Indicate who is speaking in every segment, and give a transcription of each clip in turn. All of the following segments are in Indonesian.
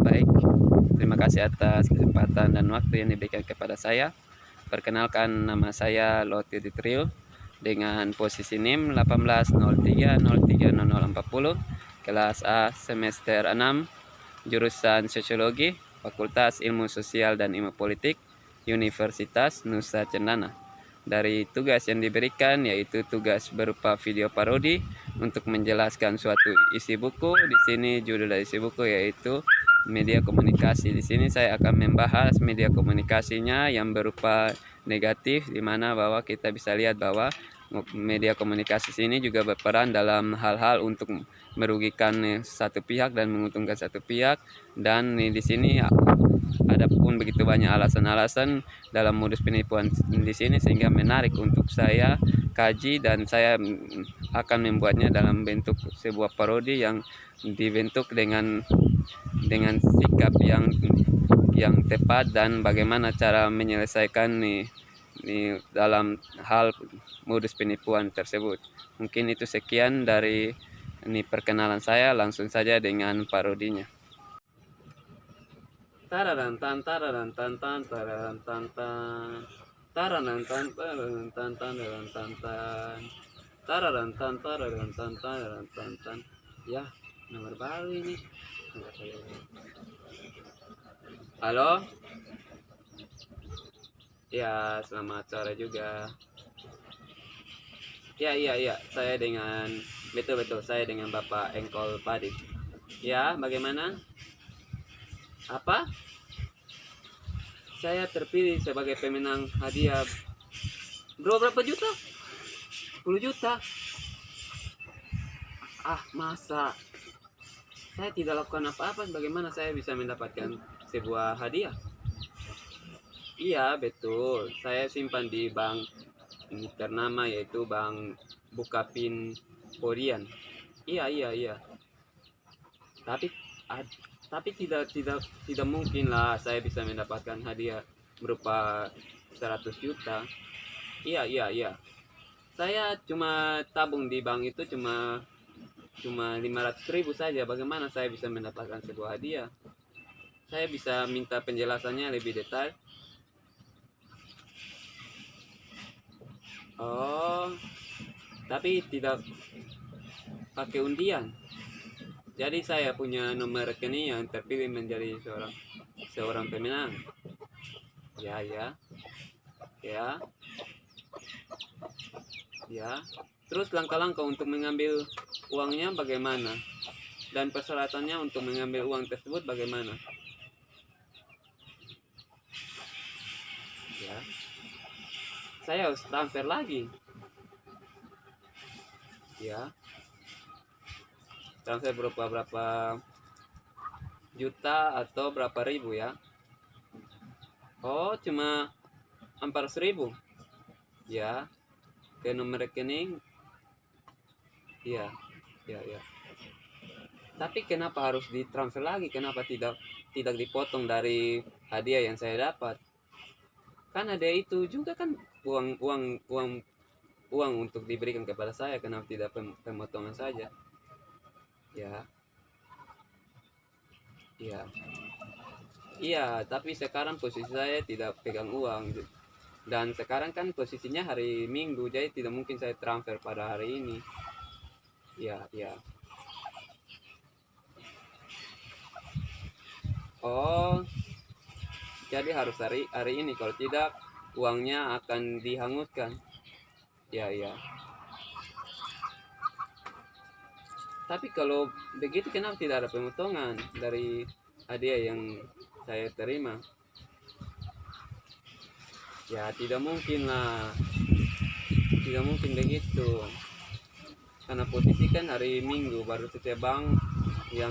Speaker 1: Baik, terima kasih atas kesempatan dan waktu yang diberikan kepada saya. Perkenalkan, nama saya Loti Trio dengan posisi NIM 1803030040, kelas A semester 6, jurusan Sosiologi, Fakultas Ilmu Sosial dan Ilmu Politik, Universitas Nusa Cendana. Dari tugas yang diberikan yaitu tugas berupa video parodi untuk menjelaskan suatu isi buku. Di sini judul dari isi buku yaitu media komunikasi. Di sini saya akan membahas media komunikasinya yang berupa negatif, di mana bahwa kita bisa lihat bahwa media komunikasi ini juga berperan dalam hal-hal untuk merugikan satu pihak dan menguntungkan satu pihak. Dan di sini ada pun begitu banyak alasan-alasan dalam modus penipuan di sini sehingga menarik untuk saya kaji, dan saya akan membuatnya dalam bentuk sebuah parodi yang dibentuk dengan sikap yang tepat dan bagaimana cara menyelesaikan dalam hal modus penipuan tersebut. Mungkin itu sekian dari perkenalan saya, langsung saja dengan parodinya. Tararantan tararantan tararantan tararantan tararantan tararantan tararantan tararantan tararantan. Ya, nomor baru ini. Halo? Ya, selamat sore juga. Ya, iya, saya dengan betul, saya dengan Bapak Engkol Padi. Ya, bagaimana? Apa? Saya terpilih sebagai pemenang hadiah. Bro, berapa juta? 10 juta. Ah, masa? Saya tidak lakukan apa-apa, bagaimana saya bisa mendapatkan sebuah hadiah? Iya, betul. Saya simpan di bank ternama yaitu Bank Bukapin Korean. Iya. Tapi tapi tidak mungkin lah saya bisa mendapatkan hadiah berupa 100 juta. Iya. Saya cuma tabung di bank itu cuma 500.000 saja. Bagaimana saya bisa mendapatkan sebuah hadiah? Saya bisa minta penjelasannya lebih detail. Oh, tapi tidak pakai undian. Jadi saya punya nomor rekening yang terpilih menjadi seorang pemenang. Ya. Terus langkah-langkah untuk mengambil uangnya bagaimana? Dan persyaratannya untuk mengambil uang tersebut bagaimana? Ya. Saya harus transfer lagi. Ya. Transfer berapa juta atau berapa ribu ya? Oh, cuma 400.000. Ya. Ke nomor rekening. Iya. Tapi kenapa harus ditransfer lagi? Kenapa tidak dipotong dari hadiah yang saya dapat? Kan ada itu juga kan uang untuk diberikan kepada saya. Kenapa tidak pemotongan saja? Iya, tapi sekarang posisi saya tidak pegang uang, dan sekarang kan posisinya hari Minggu, jadi tidak mungkin saya transfer pada hari ini. Iya. Oh, jadi harus hari ini, kalau tidak uangnya akan dihanguskan. Iya. Tapi kalau begitu kenapa tidak ada pemotongan dari hadiah yang saya terima? Ya, tidak mungkin lah. Tidak mungkin begitu. Karena posisi kan hari Minggu, baru setiap bank yang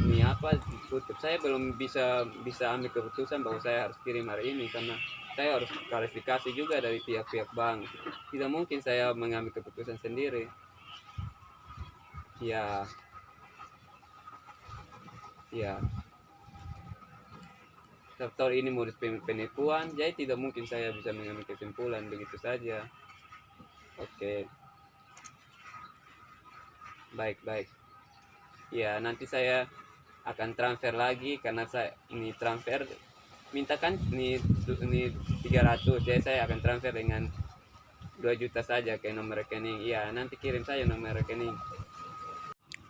Speaker 1: ini apa tutup. Saya belum bisa ambil keputusan bahwa saya harus kirim hari ini, karena saya harus klarifikasi juga dari pihak bank. Tidak mungkin saya mengambil keputusan sendiri. Ya. Sektor ini modus penipuan, jadi tidak mungkin saya bisa mengambil kesimpulan begitu saja. Oke. Baik. Ya, nanti saya akan transfer lagi karena saya ini transfer mintakan ini 300, jadi saya akan transfer dengan 2 juta saja ke nomor rekening. Ya, nanti kirim saja nomor rekening.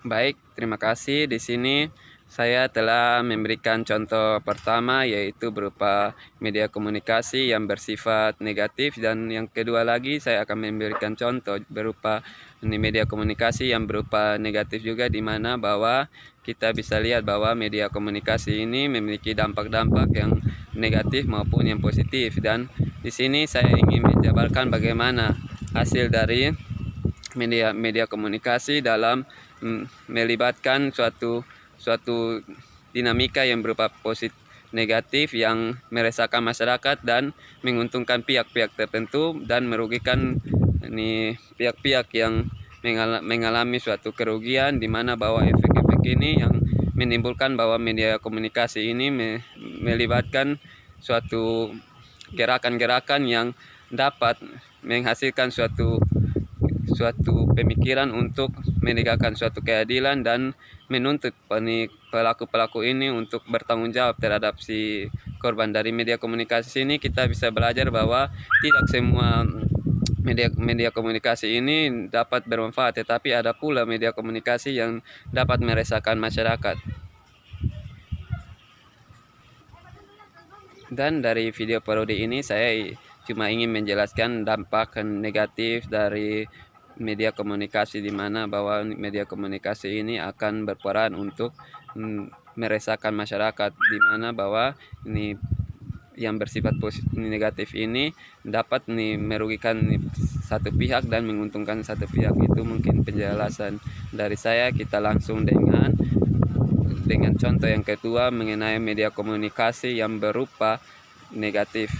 Speaker 1: Baik, terima kasih. Di sini saya telah memberikan contoh pertama, yaitu berupa media komunikasi yang bersifat negatif, dan yang kedua lagi saya akan memberikan contoh berupa media komunikasi yang berupa negatif juga, di mana bahwa kita bisa lihat bahwa media komunikasi ini memiliki dampak-dampak yang negatif maupun yang positif. Dan di sini saya ingin menjabarkan bagaimana hasil dari media komunikasi dalam melibatkan suatu dinamika yang berupa positif negatif yang meresahkan masyarakat dan menguntungkan pihak-pihak tertentu dan merugikan pihak-pihak yang mengalami suatu kerugian, di mana bahwa efek-efek ini yang menimbulkan bahwa media komunikasi ini melibatkan suatu gerakan-gerakan yang dapat menghasilkan suatu pemikiran untuk menegakkan suatu keadilan dan menuntut pelaku-pelaku ini untuk bertanggung jawab terhadap si korban. Dari media komunikasi ini kita bisa belajar bahwa tidak semua media komunikasi ini dapat bermanfaat, tetapi ada pula media komunikasi yang dapat meresahkan masyarakat. Dan dari video parodi ini saya cuma ingin menjelaskan dampak negatif dari media komunikasi, di mana bahwa media komunikasi ini akan berperan untuk meresahkan masyarakat, di mana bahwa ini yang bersifat negatif ini dapat merugikan satu pihak dan menguntungkan satu pihak. Itu mungkin penjelasan dari saya. Kita langsung dengan contoh yang kedua mengenai media komunikasi yang berupa negatif.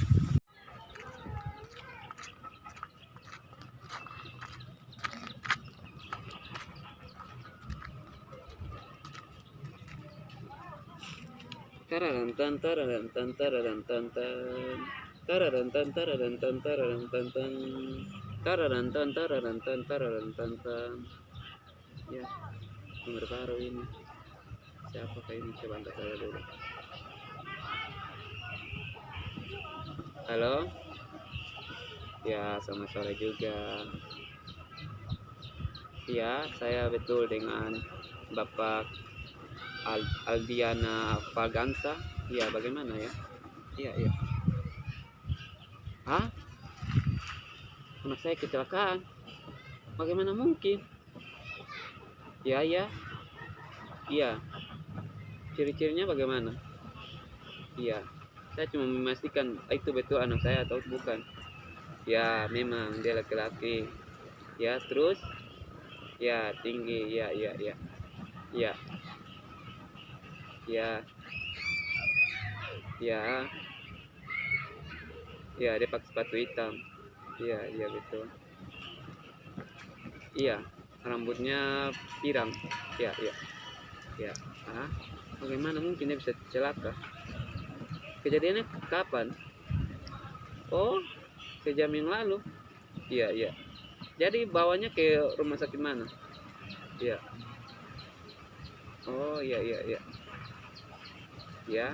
Speaker 1: Tararantan tararantan tararantan tararantan tararantan tararantan tararantan tararantan tararantan. Ya, nomor baru ini. Siapakah ini? Coba angkat saya dulu. Halo? Ya, selamat sore juga. Ya, saya betul dengan Bapak Aldiana Fagansa. Iya, bagaimana ya? Iya, iya. Hah? Anak saya kecelakaan. Bagaimana mungkin? Ya, ya. Iya. Ciri-cirinya bagaimana? Iya. Saya cuma memastikan itu betul anak saya atau bukan. Ya, memang dia laki-laki. Ya, terus? Ya, tinggi. Ya, ya, ya. Ya. Ya. Ya. Ya, dia pakai sepatu hitam. Iya, iya betul. Iya, rambutnya pirang. Iya, iya. Ya. Ah, bagaimana mungkin dia bisa celaka? Kejadiannya kapan? Oh, sejam yang lalu. Iya, iya. Jadi bawanya ke rumah sakit mana? Iya. Oh, iya, iya, iya. Ya.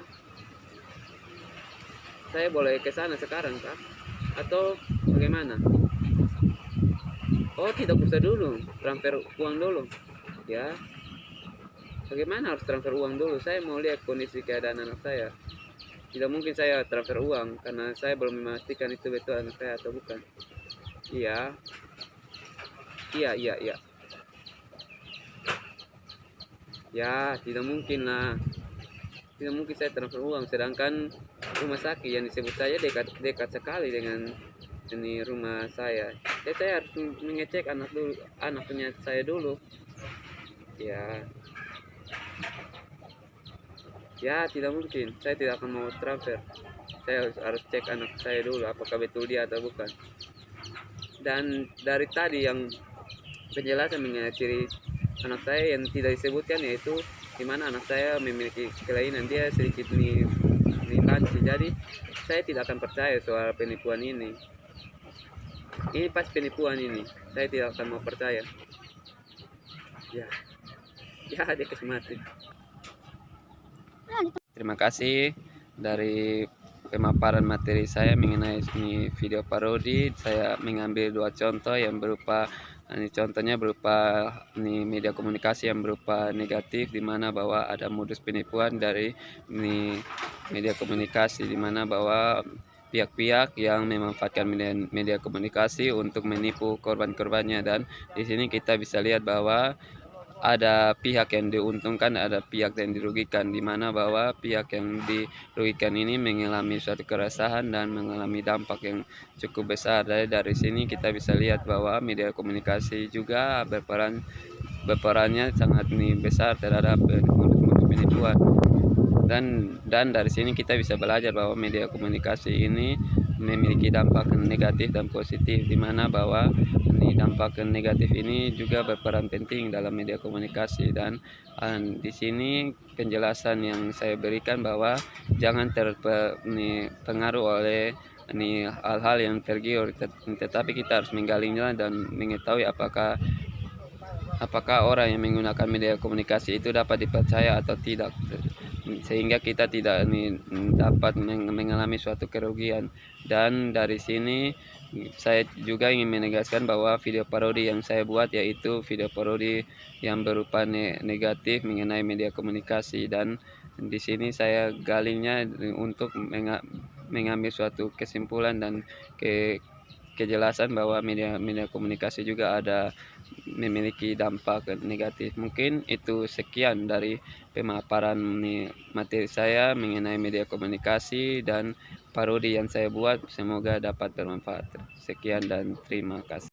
Speaker 1: Saya boleh ke sana sekarang, Kak? Atau bagaimana? Oh, tidak usah dulu. Transfer uang dulu. Ya. Bagaimana harus transfer uang dulu? Saya mau lihat kondisi keadaan anak saya. Tidak mungkin saya transfer uang karena saya belum memastikan itu betul anak saya atau bukan. Iya. Iya, iya, iya. Ya, tidak mungkin lah. Tidak mungkin saya transfer uang, sedangkan rumah sakit yang disebut saya dekat sekali dengan ini rumah saya. Jadi saya harus mengecek anaknya saya dulu. Ya. Ya, tidak mungkin. Saya tidak akan mau transfer. Saya harus cek anak saya dulu apakah betul dia atau bukan. Dan dari tadi yang penjelasan mengenai ciri anak saya yang tidak disebutkan, yaitu di mana anak saya memiliki kelainan, dia sedikit lanci. Jadi saya tidak akan percaya soal penipuan ini. Ini pas penipuan ini, saya tidak akan mau percaya. Ya, ya dia mati. Terima kasih dari pemaparan materi saya mengenai ini video parodi. Saya mengambil dua contoh yang berupa ini contohnya berupa ini media komunikasi yang berupa negatif, di mana bahwa ada modus penipuan dari ini media komunikasi, di mana bahwa pihak-pihak yang memanfaatkan media komunikasi untuk menipu korban-korbannya. Dan di sini kita bisa lihat bahwa ada pihak yang diuntungkan, ada pihak yang dirugikan, di mana bahwa pihak yang dirugikan ini mengalami suatu keresahan dan mengalami dampak yang cukup besar. Dari sini kita bisa lihat bahwa media komunikasi juga berperannya sangat besar terhadap modus-modus penipuan. Dan dari sini kita bisa belajar bahwa media komunikasi ini memiliki dampak negatif dan positif, di mana bahwa ini dampak negatif ini juga berperan penting dalam media komunikasi. Dan di sini penjelasan yang saya berikan bahwa jangan terpengaruh oleh ini hal-hal yang tergiur, tetapi kita harus menggalinya dan mengetahui apakah orang yang menggunakan media komunikasi itu dapat dipercaya atau tidak, sehingga kita tidak dapat mengalami suatu kerugian. Dan dari sini saya juga ingin menegaskan bahwa video parodi yang saya buat yaitu video parodi yang berupa negatif mengenai media komunikasi, dan di sini saya galinya untuk mengambil suatu kesimpulan dan kejelasan bahwa media komunikasi juga ada memiliki dampak negatif. Mungkin itu sekian dari pemaparan materi saya mengenai media komunikasi dan parodi yang saya buat. Semoga dapat bermanfaat. Sekian dan terima kasih.